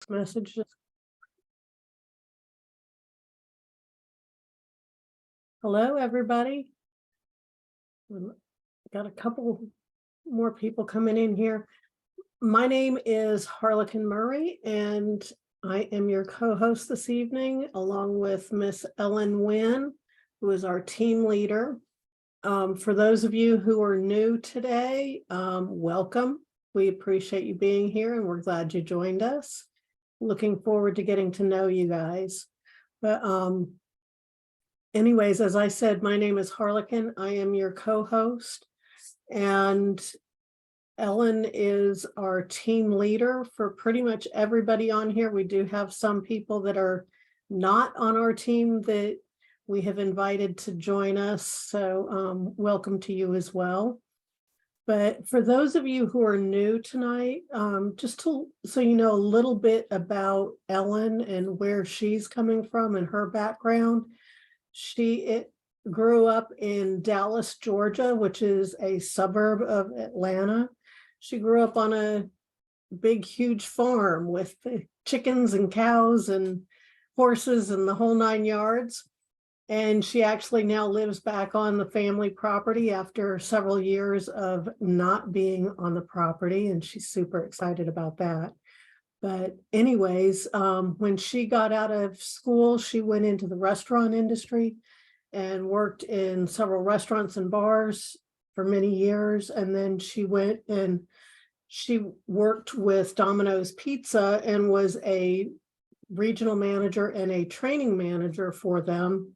message. Hello, everybody. Got a couple more people coming in here. My name is Harlequin Murray, and I am your co-host this evening, along with Miss Ellen Winn, who is our team leader. For those of you who are new today, welcome. We appreciate you being here, and we're glad you joined us. Looking forward to getting to know you guys. But anyways, as I said, my name is Harlequin. I am your co-host, and Ellen is our team leader for pretty much everybody on here. We do have some people that are not on our team that we have invited to join us. So welcome to you as well. But for those of you who are new tonight, just so you know a little bit about Ellen and where she's coming from and her background. She grew up in Dallas, Georgia, which is a suburb of Atlanta. She grew up on a big, huge farm with chickens and cows and horses and the whole 9 yards. And she actually now lives back on the family property after several years of not being on the property. And she's super excited about that. But anyways, when she got out of school, she went into the restaurant industry and worked in several restaurants and bars for many years. And then she went and she worked with Domino's Pizza and was a regional manager and a training manager for them,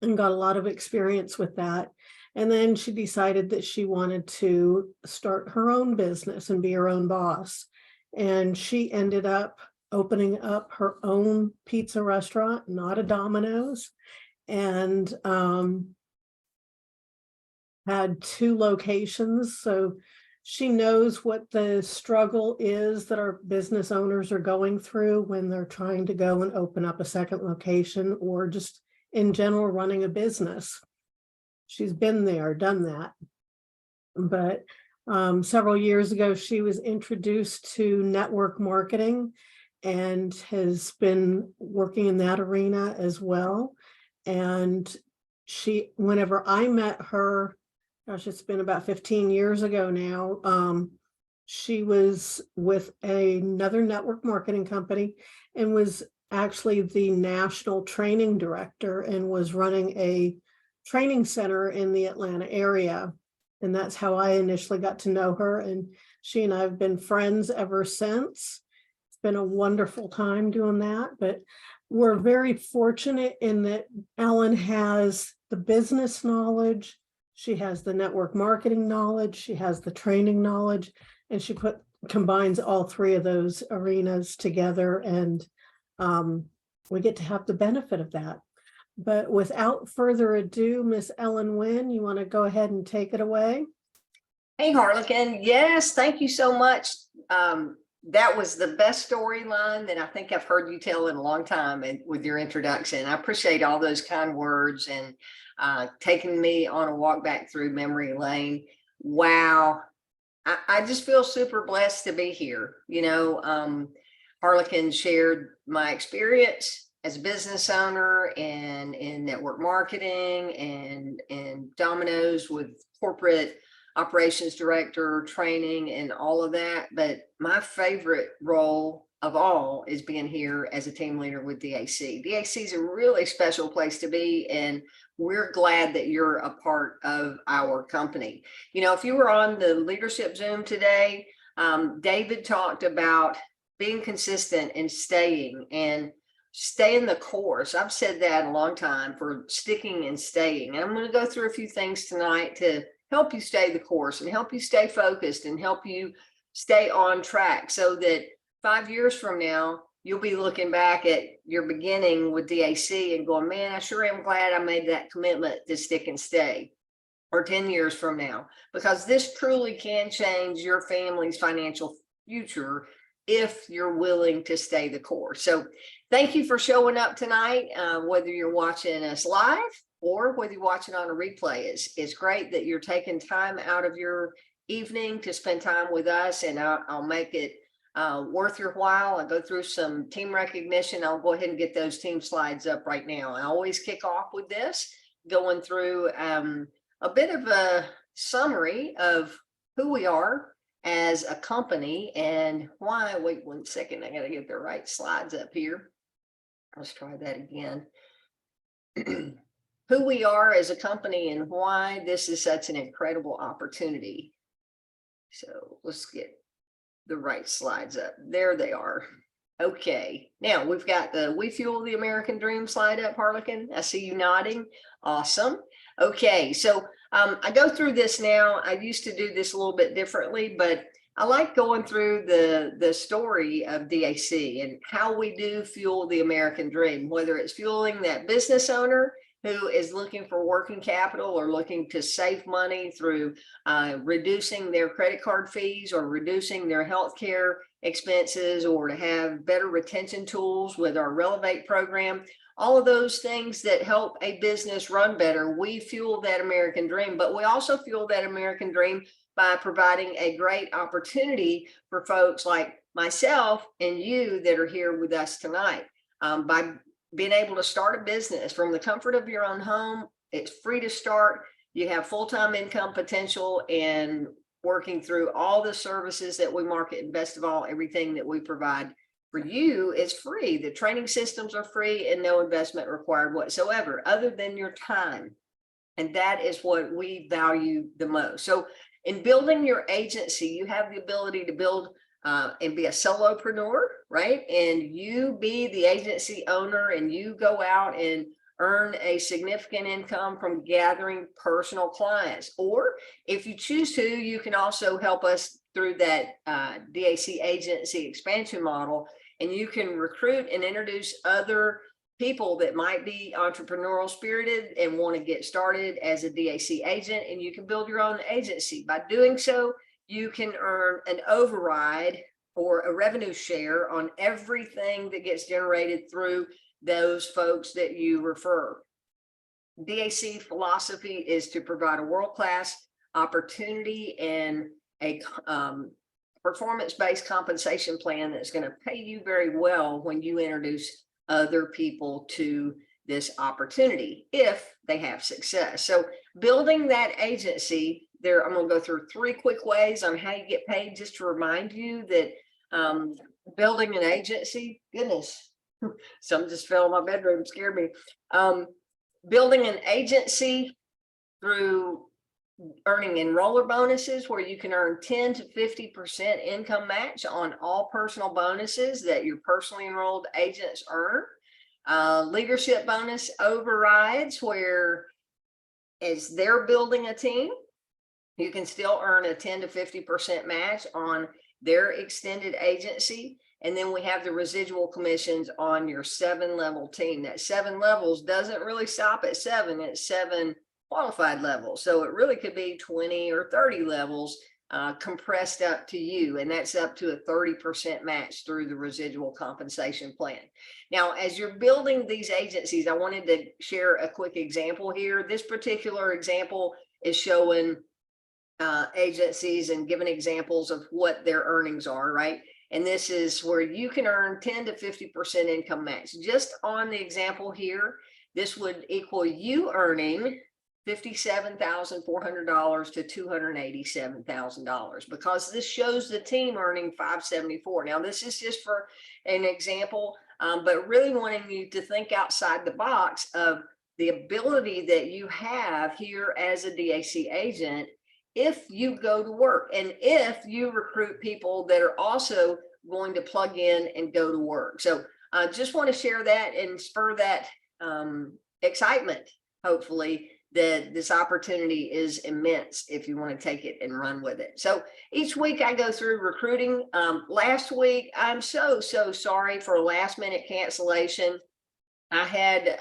and got a lot of experience with that. And then she decided that she wanted to start her own business and be her own boss. And she ended up opening up her own pizza restaurant, not a Domino's, and had 2 locations. So she knows what the struggle is that our business owners are going through when they're trying to go and open up a second location, or just in general running a business. She's been there, done that. But several years ago, she was introduced to network marketing and has been working in that arena as well. And whenever I met her, gosh, it's been about 15 years ago now, she was with another network marketing company and was actually the national training director and was running a training center in the Atlanta area. And that's how I initially got to know her. And she and I have been friends ever since. It's been a wonderful time doing that. But we're very fortunate in that Ellen has the business knowledge, she has the network marketing knowledge, she has the training knowledge, and she combines all 3 of those arenas together, and we get to have the benefit of that. But without further ado, Miss Ellen Winn, you want to go ahead and take it away? Hey, Harlequin. Yes, thank you so much. That was the best storyline that I think I've heard you tell in a long time with your introduction. I appreciate all those kind words and taking me on a walk back through memory lane. Wow. I just feel super blessed to be here. You know, Harlequin shared my experience as a business owner and in network marketing and Domino's with corporate operations director, training, and all of that. But my favorite role of all is being here as a team leader with DAC. DAC is a really special place to be, and we're glad that you're a part of our company. You know, if you were on the leadership Zoom today, David talked about being consistent and staying the course. I've said that a long time, for sticking and staying. And I'm going to go through a few things tonight to help you stay the course and help you stay focused and help you stay on track, so that 5 years from now, you'll be looking back at your beginning with DAC and going, man, I sure am glad I made that commitment to stick and stay. Or 10 years from now, because this truly can change your family's financial future if you're willing to stay the course. So thank you for showing up tonight, whether you're watching us live or whether you're watching on a replay. It's great that you're taking time out of your evening to spend time with us, and I'll make it worth your while. I go through some team recognition. I'll go ahead and get those team slides up right now. I always kick off with this, going through a bit of a summary of who we are as a company and why. Wait 1 second, I got to get the right slides up here. Let's try that again. Who we are as a company and why this is such an incredible opportunity. So let's get the right slides up. There they are. Okay, now we've got the We Fuel the American Dream slide up, Harlequin. I see you nodding. Awesome. Okay, so I go through this now. I used to do this a little bit differently, but I like going through the story of DAC and how we do fuel the American dream, whether it's fueling that business owner who is looking for working capital or looking to save money through reducing their credit card fees or reducing their healthcare expenses, or to have better retention tools with our Relevate program. All of those things that help a business run better, we fuel that American dream, but we also fuel that American dream by providing a great opportunity for folks like myself and you that are here with us tonight. By being able to start a business from the comfort of your own home, it's free to start. You have full-time income potential, and working through all the services that we market, and best of all, everything that we provide for you is free. The training systems are free and no investment required whatsoever, other than your time. And that is what we value the most. So in building your agency, you have the ability to build and be a solopreneur, right? And you be the agency owner, and you go out and earn a significant income from gathering personal clients. Or if you choose to, you can also help us through that DAC agency expansion model, and you can recruit and introduce other people that might be entrepreneurial spirited and want to get started as a DAC agent, and you can build your own agency. By doing so, you can earn an override or a revenue share on everything that gets generated through those folks that you refer. DAC philosophy is to provide a world-class opportunity and a performance-based compensation plan that's going to pay you very well when you introduce other people to this opportunity if they have success. So building that agency there, I'm going to go through 3 quick ways on how you get paid, just to remind you that building an agency, goodness, some just fell in my bedroom, scared me. Building an agency through earning enroller bonuses, where you can earn 10 to 50% income match on all personal bonuses that your personally enrolled agents earn. Leadership bonus overrides, where as they're building a team, you can still earn a 10 to 50% match on their extended agency. And then we have the residual commissions on your 7-level team. That 7 levels doesn't really stop at 7, it's 7 qualified levels. So it really could be 20 or 30 levels compressed up to you. And that's up to a 30% match through the residual compensation plan. Now, as you're building these agencies, I wanted to share a quick example here. This particular example is showing agencies and giving examples of what their earnings are, right? And this is where you can earn 10 to 50% income match. Just on the example here, this would equal you earning $57,400 to $287,000, because this shows the team earning $574. Now, this is just for an example, but really wanting you to think outside the box of the ability that you have here as a DAC agent if you go to work, and if you recruit people that are also going to plug in and go to work. So I just want to share that and spur that excitement, hopefully, that this opportunity is immense if you want to take it and run with it. So each week I go through recruiting. Last week, I'm so sorry for a last minute cancellation. I had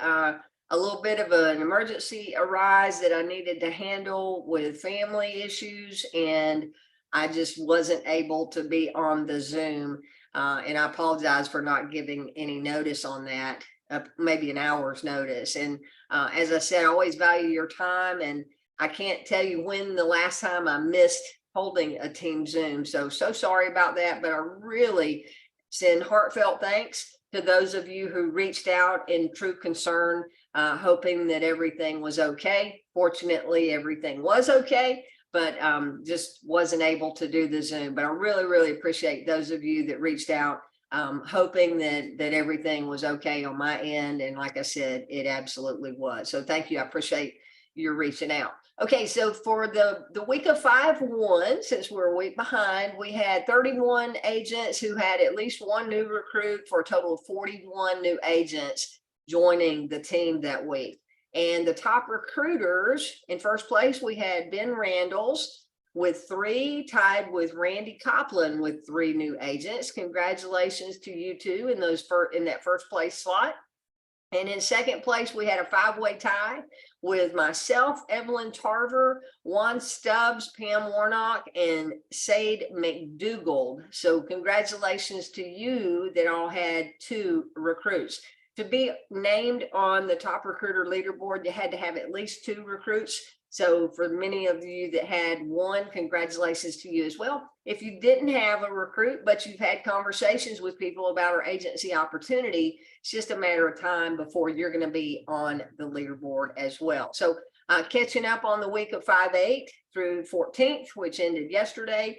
a little bit of an emergency arise that I needed to handle with family issues, and I just wasn't able to be on the Zoom. And I apologize for not giving any notice on that, maybe an hour's notice. And as I said, I always value your time, and I can't tell you when the last time I missed holding a team Zoom. So sorry about that, but I really send heartfelt thanks to those of you who reached out in true concern, hoping that everything was okay. Fortunately, everything was okay, but just wasn't able to do the Zoom. But I really appreciate those of you that reached out, hoping that everything was okay on my end. And like I said, it absolutely was. So thank you. I appreciate your reaching out. Okay, so for the week of 5/1, since we're a week behind, we had 31 agents who had at least one new recruit, for a total of 41 new agents joining the team that week. And the top recruiters, in first place, we had Ben Randalls with 3, tied with Randy Copland with 3 new agents. Congratulations to you two in that first place slot. And in second place, we had a 5-way tie with myself, Evelyn Tarver, Juan Stubbs, Pam Warnock, and Sade McDougald. So congratulations to you that all had 2 recruits. To be named on the top recruiter leaderboard, you had to have at least 2 recruits. So for many of you that had 1, congratulations to you as well. If you didn't have a recruit, but you've had conversations with people about our agency opportunity, it's just a matter of time before you're going to be on the leaderboard as well. So catching up on the week of 5/8 through 14th, which ended yesterday,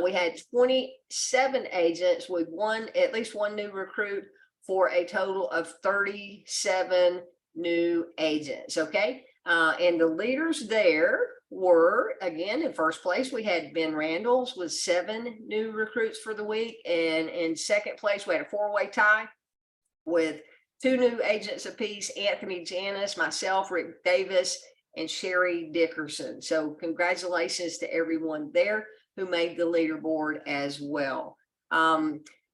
we had 27 agents with at least one new recruit, for a total of 37 new agents. Okay. And the leaders there were, again, in first place, we had Ben Randalls with 7 new recruits for the week. And in second place, we had a 4-way tie with 2 new agents apiece, Anthony Janis, myself, Rick Davis, and Sherry Dickerson. So congratulations to everyone there who made the leaderboard as well.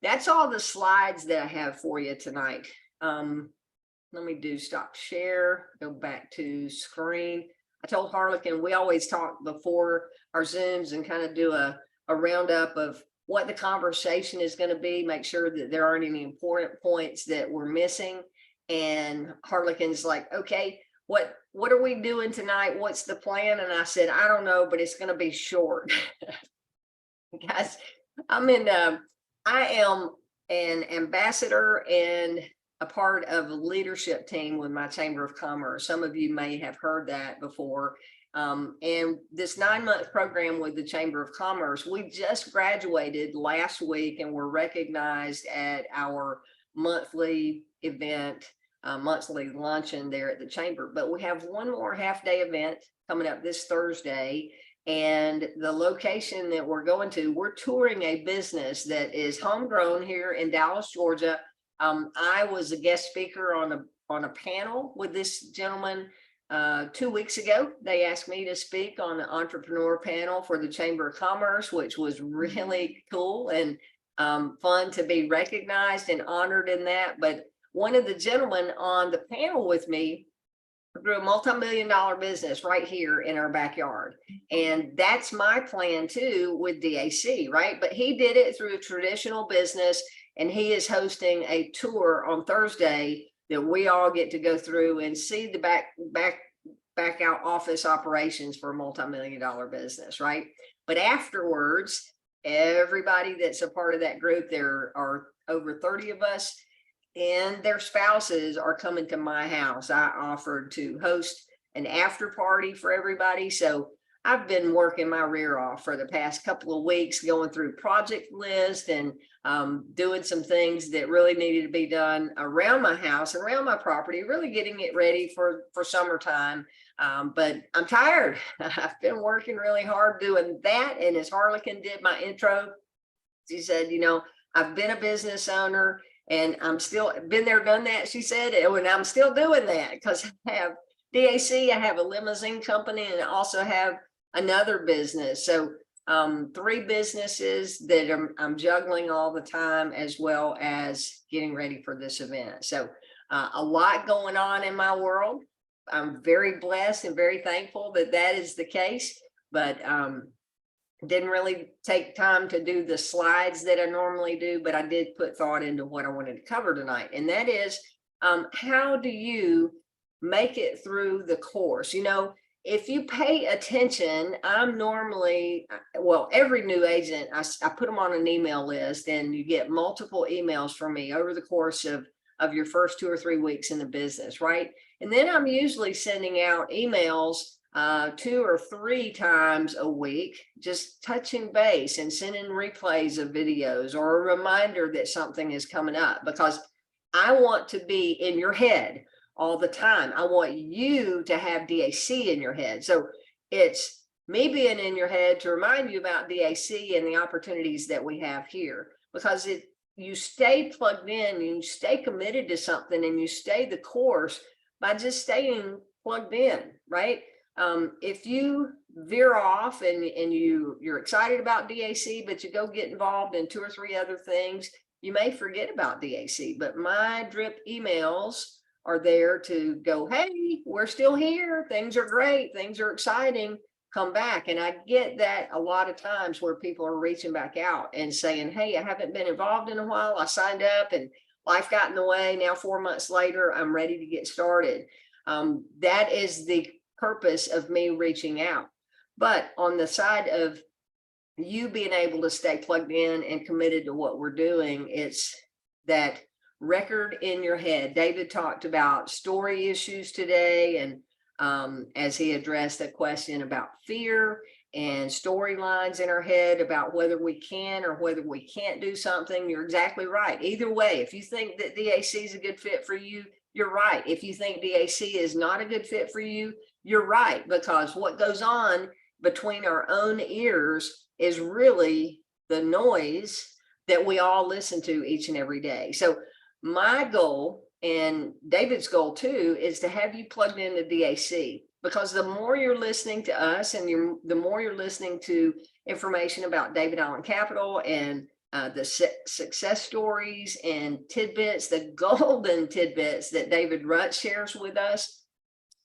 That's all the slides that I have for you tonight. Let me do stop share, go back to screen. I told Harlequin we always talk before our Zooms and kind of do a roundup of what the conversation is going to be, make sure that there aren't any important points that we're missing. And Harlequin's like, okay, what are we doing tonight? What's the plan? And I said, I don't know, but it's going to be short. Guys, I am an ambassador and a part of a leadership team with my Chamber of Commerce. Some of you may have heard that before. And this 9-month program with the Chamber of Commerce, we just graduated last week and were recognized at our monthly event, monthly luncheon there at the Chamber. But we have one more half-day event coming up this Thursday. And the location that we're going to, we're touring a business that is homegrown here in Dallas, Georgia. I was a guest speaker on a panel with this gentleman 2 weeks ago. They asked me to speak on the entrepreneur panel for the Chamber of Commerce, which was really cool and fun to be recognized and honored in that. But one of the gentlemen on the panel with me grew a multi-million-dollar business right here in our backyard. And that's my plan too with DAC, right? But he did it through a traditional business, and he is hosting a tour on Thursday that we all get to go through and see the back out office operations for a multi-million-dollar business, right? But afterwards, everybody that's a part of that group, there are over 30 of us, and their spouses are coming to my house. I offered to host an after party for everybody. So I've been working my rear off for the past couple of weeks, going through project list and doing some things that really needed to be done around my house, around my property, really getting it ready for summertime. But I'm tired. I've been working really hard doing that. And as Harlequin did my intro, she said, you know, I've been a business owner and I'm still been there, done that, she said, and I'm still doing that because I have DAC, I have a limousine company, and I also have another business. So 3 businesses that I'm juggling all the time, as well as getting ready for this event. So a lot going on in my world. I'm very blessed and very thankful that that is the case, but didn't really take time to do the slides that I normally do, but I did put thought into what I wanted to cover tonight. And that is, how do you make it through the course? You know, if you pay attention, I'm normally, well, every new agent, I put them on an email list, and you get multiple emails from me over the course of your first 2 or 3 weeks in the business, right? And then I'm usually sending out emails 2 or 3 times a week, just touching base and sending replays of videos or a reminder that something is coming up, because I want to be in your head all the time. I want you to have DAC in your head. So it's me being in your head to remind you about DAC and the opportunities that we have here, because you stay plugged in, you stay committed to something, and you stay the course by just staying plugged in, right? If you veer off and you're excited about DAC, but you go get involved in 2 or 3 other things, you may forget about DAC. But my drip emails are there to go, hey, we're still here. Things are great. Things are exciting. Come back. And I get that a lot of times where people are reaching back out and saying, hey, I haven't been involved in a while. I signed up and life got in the way. Now 4 months later, I'm ready to get started. That is the purpose of me reaching out. But on the side of you being able to stay plugged in and committed to what we're doing, it's that record in your head. David talked about story issues today, and as he addressed the question about fear and storylines in our head about whether we can or whether we can't do something, you're exactly right. Either way, if you think that DAC is a good fit for you, you're right. If you think DAC is not a good fit for you, you're right, because what goes on between our own ears is really the noise that we all listen to each and every day. So my goal, and David's goal too, is to have you plugged into DAC, because the more you're listening to us and the more you're listening to information about David Allen Capital and the success stories and tidbits, the golden tidbits that David Rutt shares with us,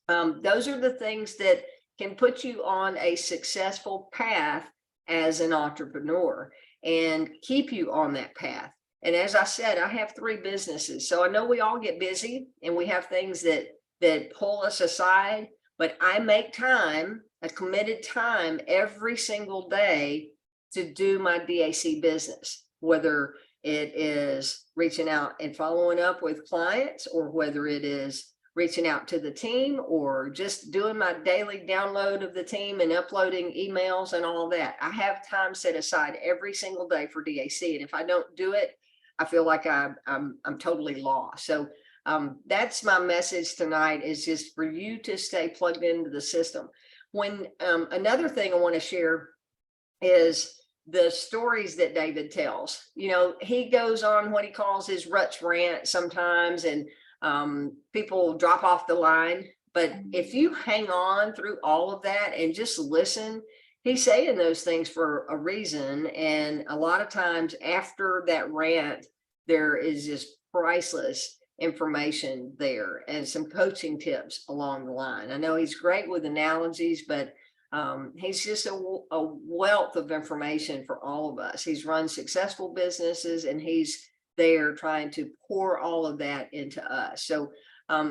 those are the things that can put you on a successful path as an entrepreneur and keep you on that path. And as I said, I have 3 businesses. So I know we all get busy and we have things that pull us aside, but I make time, a committed time every single day to do my DAC business, whether it is reaching out and following up with clients, or whether it is reaching out to the team, or just doing my daily download of the team and uploading emails and all that. I have time set aside every single day for DAC. And if I don't do it, I feel like I'm totally lost. So that's my message tonight, is just for you to stay plugged into the system. When another thing I want to share is the stories that David tells. You know, he goes on what he calls his Rut's rant sometimes, and people drop off the line. But if you hang on through all of that and just listen, he's saying those things for a reason. And a lot of times after that rant, there is just priceless information there and some coaching tips along the line. I know he's great with analogies, but he's just a wealth of information for all of us. He's run successful businesses, and he's there trying to pour all of that into us. So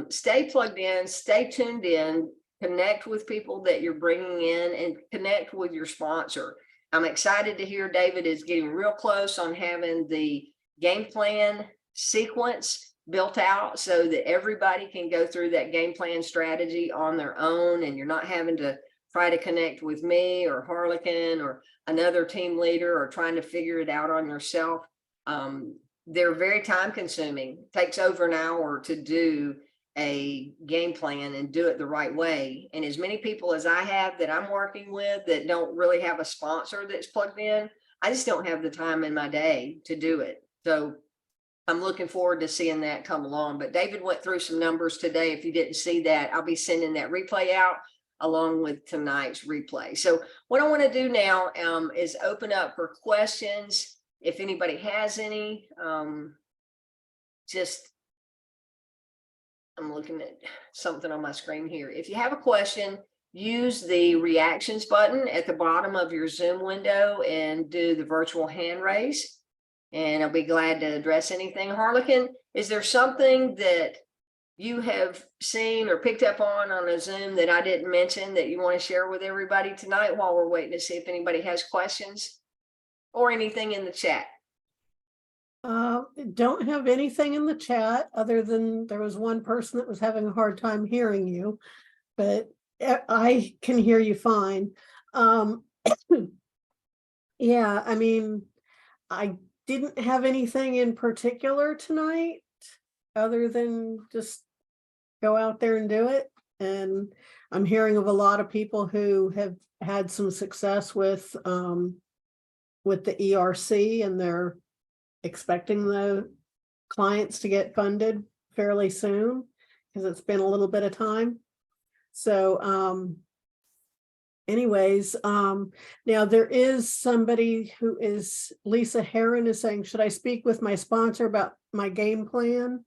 stay plugged in, stay tuned in, connect with people that you're bringing in, and connect with your sponsor. I'm excited to hear David is getting real close on having the game plan sequence built out so that everybody can go through that game plan strategy on their own, and you're not having to try to connect with me or Harlequin or another team leader or trying to figure it out on yourself. They're very time consuming. It takes over an hour to do a game plan and do it the right way. And as many people as I have that I'm working with that don't really have a sponsor that's plugged in, I just don't have the time in my day to do it. So I'm looking forward to seeing that come along. But David went through some numbers today. If you didn't see that, I'll be sending that replay out along with tonight's replay. So what I want to do now is open up for questions. If anybody has any, I'm looking at something on my screen here. If you have a question, use the reactions button at the bottom of your Zoom window and do the virtual hand raise, and I'll be glad to address anything. Harlequin, is there something that you have seen or picked up on a Zoom that I didn't mention that you want to share with everybody tonight while we're waiting to see if anybody has questions or anything in the chat? Don't have anything in the chat other than there was one person that was having a hard time hearing you, but I can hear you fine. Yeah, I mean, I didn't have anything in particular tonight other than just go out there and do it. And I'm hearing of a lot of people who have had some success with the ERC, and they're expecting the clients to get funded fairly soon because it's been a little bit of time. So anyways, now there is somebody who is, Lisa Heron is saying, should I speak with my sponsor about my game plan?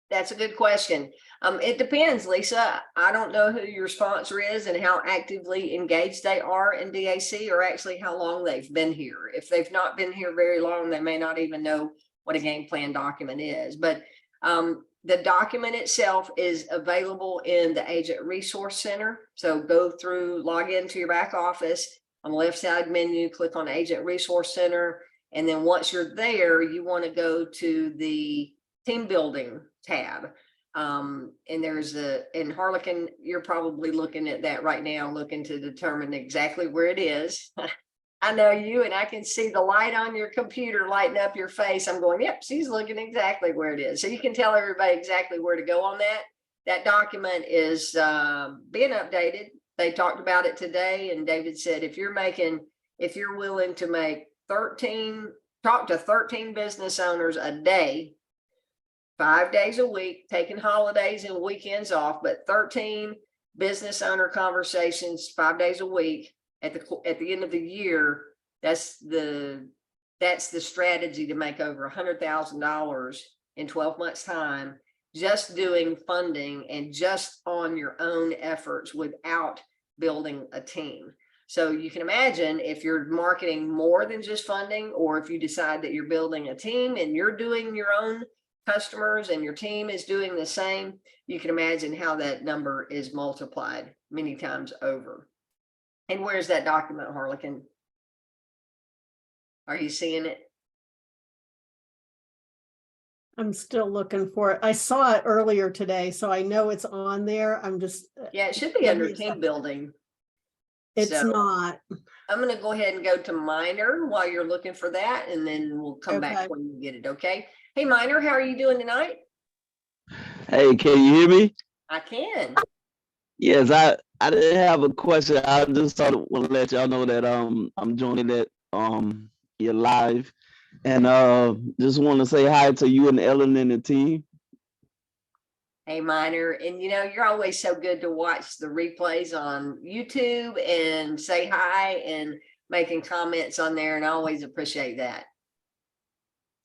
That's a good question. It depends, Lisa. I don't know who your sponsor is and how actively engaged they are in DAC, or actually how long they've been here. If they've not been here very long, they may not even know what a game plan document is. But the document itself is available in the Agent Resource Center. So go through, log into your back office. On the left side menu, click on Agent Resource Center. And then once you're there, you want to go to the team building tab. And there's in Harlequin, you're probably looking at that right now, looking to determine exactly where it is. I know you, and I can see the light on your computer lighting up your face. I'm going, yep, she's looking exactly where it is. So you can tell everybody exactly where to go on that. That document is being updated. They talked about it today, and David said, if you're willing to make talk to 13 business owners a day, 5 days a week, taking holidays and weekends off, but 13 business owner conversations 5 days a week at the end of the year, that's the strategy to make over $100,000 in 12 months time, just doing funding and just on your own efforts without building a team. So you can imagine if you're marketing more than just funding, or if you decide that you're building a team and you're doing your own customers and your team is doing the same, you can imagine how that number is multiplied many times over. And where's that document, Harlequin? Are you seeing it? I'm still looking for it. I saw it earlier today, so I know it's on there. I'm just. Yeah, it should be under team building. It's So not. I'm going to go ahead and go to Minor while you're looking for that, and then we'll come back when you get it. Okay. Hey, Minor, how are you doing tonight? Hey, can you hear me? I can. Yes, I didn't have a question. I just want to let y'all know that I'm joining that you're live, and just want to say hi to you and Ellen and the team. Hey, Minor, and you're always so good to watch the replays on YouTube and say hi and making comments on there, and I always appreciate that.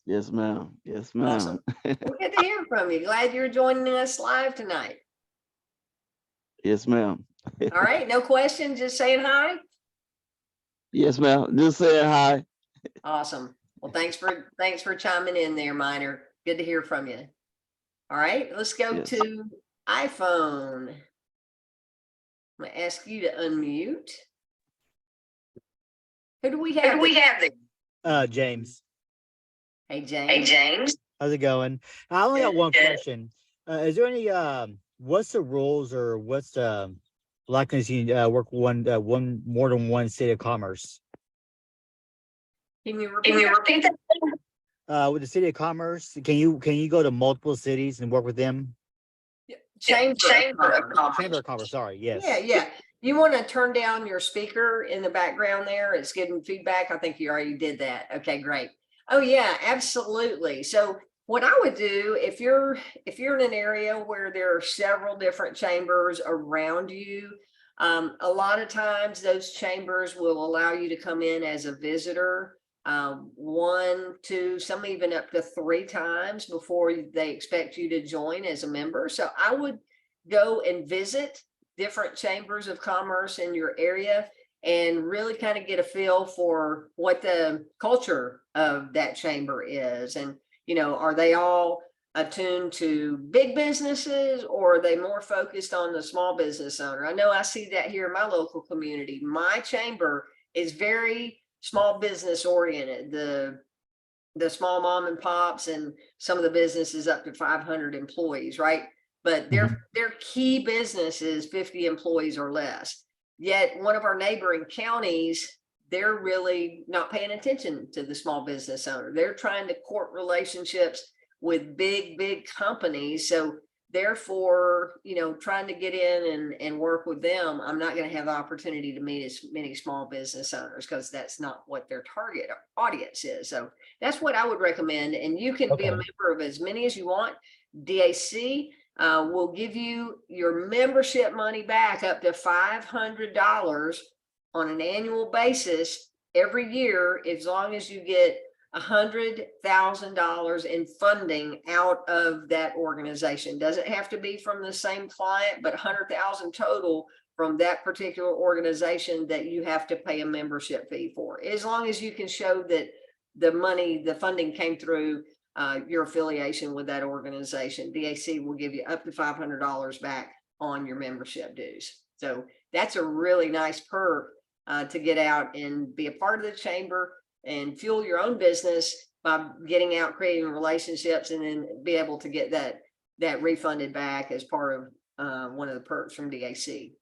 Yes, ma'am. Yes, ma'am. Awesome. Well, good to hear from you. Glad you're joining us live tonight. Yes, ma'am. All right, no questions, just saying hi. Yes, ma'am. Just saying hi. Awesome. Well, thanks for chiming in there, Minor. Good to hear from you. All right, let's go to iPhone. I'm gonna ask you to unmute. Who do we have? James. Hey, James. How's it going? I only got one question. Is there any what's the rules, or what's the likeness you work more than one state of commerce? Can you repeat that? With the city of commerce, can you go to multiple cities and work with them? Chamber of Commerce. Chamber of Commerce, sorry, yes. Yeah. You want to turn down your speaker in the background there? It's getting feedback. I think you already did that. Okay, great. Oh yeah, absolutely. So what I would do, if you're in an area where there are several different chambers around you, a lot of times those chambers will allow you to come in as a visitor, 1, 2, some even up to 3 times before they expect you to join as a member. So I would go and visit different chambers of commerce in your area and really kind of get a feel for what the culture of that chamber is. And, are they all attuned to big businesses, or are they more focused on the small business owner? I know I see that here in my local community. My chamber is very small business oriented. The small mom and pops and some of the businesses up to 500 employees, right? But their key business is 50 employees or less. Yet one of our neighboring counties, they're really not paying attention to the small business owner. They're trying to court relationships with big companies. So therefore, you know, trying to get in and work with them, I'm not going to have the opportunity to meet as many small business owners because that's not what their target audience is. So that's what I would recommend. And you can be a member of as many as you want. DAC will give you your membership money back up to $500 on an annual basis every year, as long as you get $100,000 in funding out of that organization. Doesn't have to be from the same client, but 100,000 total from that particular organization that you have to pay a membership fee for, as long as you can show that the funding came through your affiliation with that organization. DAC will give you up to $500 back on your membership dues. So that's a really nice perk to get out and be a part of the chamber and fuel your own business by getting out, creating relationships, and then be able to get that refunded back as part of one of the perks from DAC.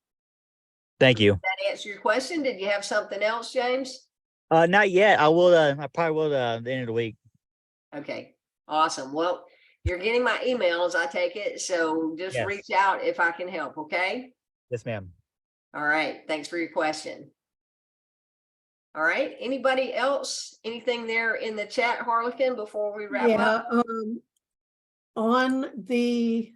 Thank you. Did that answer your question? Did you have something else, James? Not yet. I will. I probably will at the end of the week. Okay, awesome. Well, you're getting my emails, I take it. So just Yes. reach out if I can help. Okay. Yes, ma'am. All right. Thanks for your question. All right. Anybody else? Anything there in the chat, Harlequin, before we wrap up? On the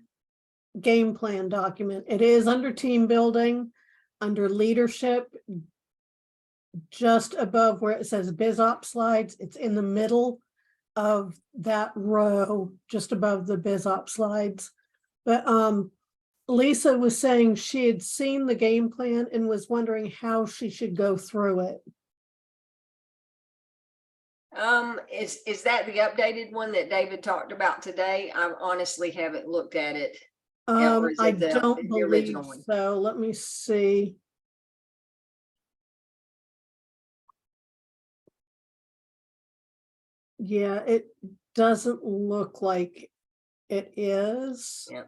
game plan document, it is under team building, under leadership, just above where it says biz op slides. It's in the middle of that row, just above the biz op slides. But Lisa was saying she had seen the game plan and was wondering how she should go through it. Is that the updated one that David talked about today? I honestly haven't looked at it. Or is I it the don't believe original one? so. Let me see. Yeah, it doesn't look like it is. Yeah.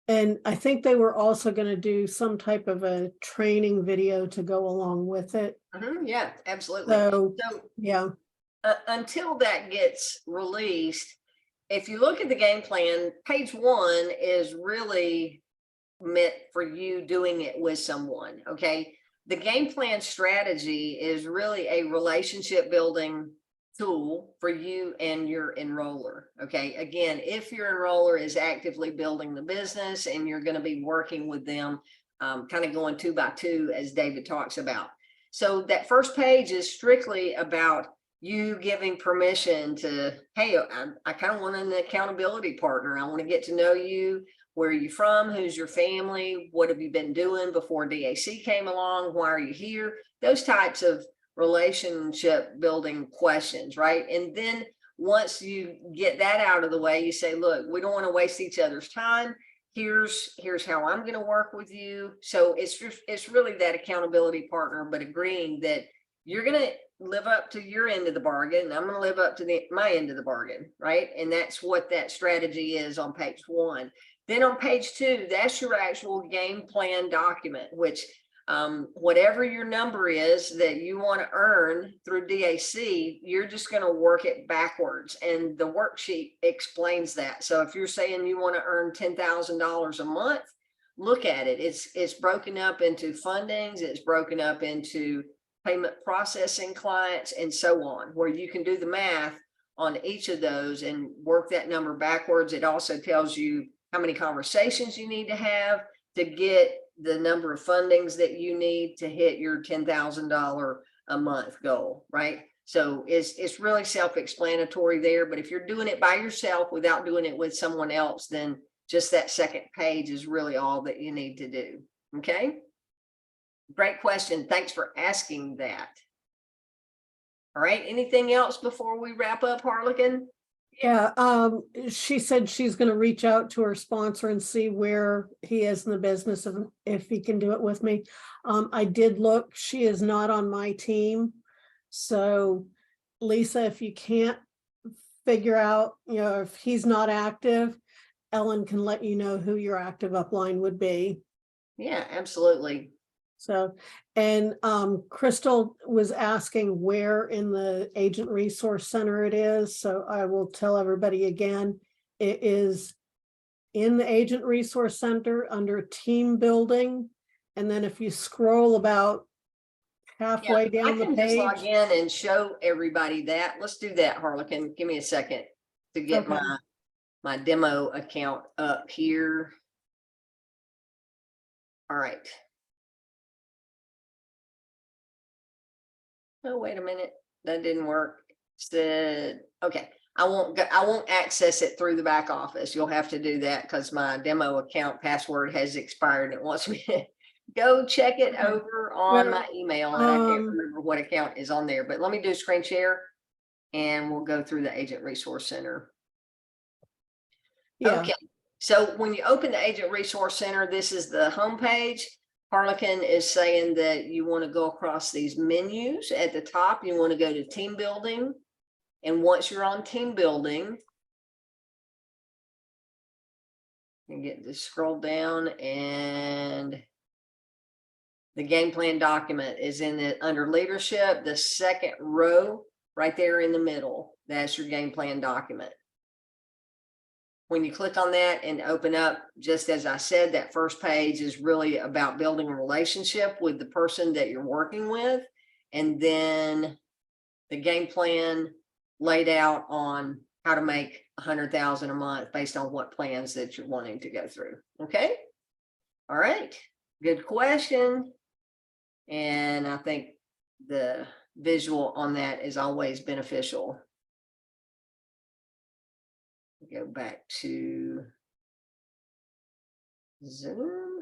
And I think they were also going to do some type of a training video to go along with it. Yeah, absolutely. So, So yeah. until that gets released, if you look at the game plan, page 1 is really meant for you doing it with someone. Okay. The game plan strategy is really a relationship building tool for you and your enroller. Okay. Again, if your enroller is actively building the business and you're going to be working with them, kind of going 2 by 2, as David talks about. So that first page is strictly about you giving permission to, hey, I kind of want an accountability partner. I want to get to know you. Where are you from? Who's your family? What have you been doing before DAC came along? Why are you here? Those types of relationship building questions, right? And then once you get that out of the way, you say, look, we don't want to waste each other's time. Here's how I'm going to work with you. So it's really that accountability partner, but agreeing that you're going to live up to your end of the bargain, and I'm going to live up to my end of the bargain, right? And that's what that strategy is on page 1. Then on page 2, that's your actual game plan document, which whatever your number is that you want to earn through DAC, you're just going to work it backwards. And the worksheet explains that. So if you're saying you want to earn $10,000 a month, look at it. It's broken up into fundings. It's broken up into payment processing clients and so on, where you can do the math on each of those and work that number backwards. It also tells you how many conversations you need to have to get the number of fundings that you need to hit your $10,000 a month goal, right? So it's really self-explanatory there, but if you're doing it by yourself without doing it with someone else, then just that second page is really all that you need to do. Okay. Great question. Thanks for asking that. All right. Anything else before we wrap up, Harlequin? Yeah, she said she's gonna reach out to her sponsor and see where he is in the business of if he can do it with me. I did look, she is not on my team. So Lisa, if you can't figure out, if he's not active, Ellen can let you know who your active upline would be. Yeah, absolutely. So, and Crystal was asking where in the Agent Resource Center it is. So I will tell everybody again, it is in the Agent Resource Center under Team Building. And then if you scroll about halfway I down the can just log page. in and show everybody that. Let's do that, Harlequin. Give me a second to get Okay. my demo account up here. All right. Oh, wait a minute. That didn't work. Said, okay, I won't access it through the back office. You'll have to do that because my demo account password has expired. It wants me to go check it Okay. over on Well, my email, and I can't remember what account is on there, but let me do screen share and we'll go through the Agent Resource Center. Yeah, Okay, so when you open the Agent Resource Center, this is the homepage. Harlequin is saying that you want to go across these menus at the top. You want to go to team building. And once you're on team building, you get to scroll down, and the game plan document is in it under leadership, the second row right there in the middle. That's your game plan document. When you click on that and open up, just as I said, that first page is really about building a relationship with the person that you're working with. And then the game plan laid out on how to make 100,000 a month based on what plans that you're wanting to go through. Okay. All right. Good question. And I think the visual on that is always beneficial. Go back to Zoom.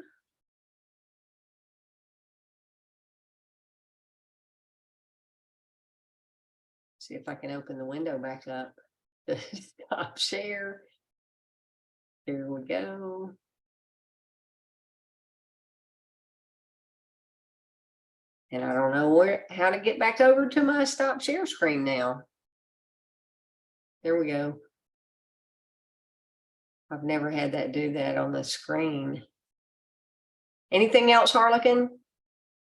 See if I can open the window back up. Stop share. Here we go. And I don't know how to get back over to my stop share screen now. There we go. I've never had that do that on the screen. Anything else, Harlequin?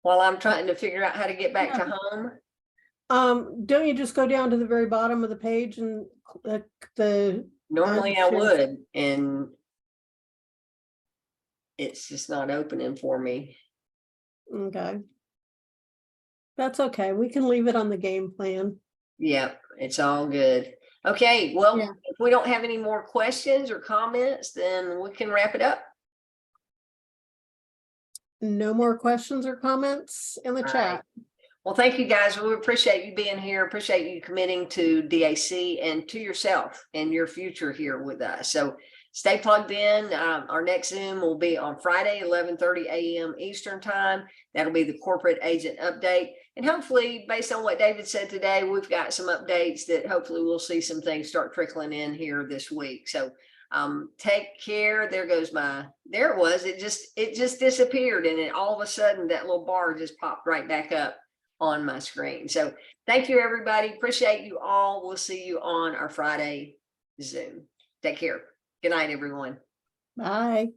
While I'm trying to figure out how to get back to home? don't you just go down to the very bottom of the page and click the. Normally I share- would, and it's just not opening for me. Okay. That's okay. We can leave it on the game plan. Yep, it's all good. Okay, well, Yeah. if we don't have any more questions or comments, then we can wrap it up. No more questions or comments in the All chat. Well, thank you guys. We appreciate you being here. Appreciate you committing to DAC and to yourself and your future here with us. So stay plugged in. Our next Zoom will be on Friday, 11:30 a.m. Eastern time. That'll be the corporate agent update. And hopefully, based on what David said today, we've got some updates that hopefully we'll see some things start trickling in here this week. So take care. There goes there it was. It just disappeared, and then all of a sudden that little bar just popped right back up on my screen. So thank you, everybody. Appreciate you all. We'll see you on our Friday Zoom. Take care. Good night, everyone. Bye.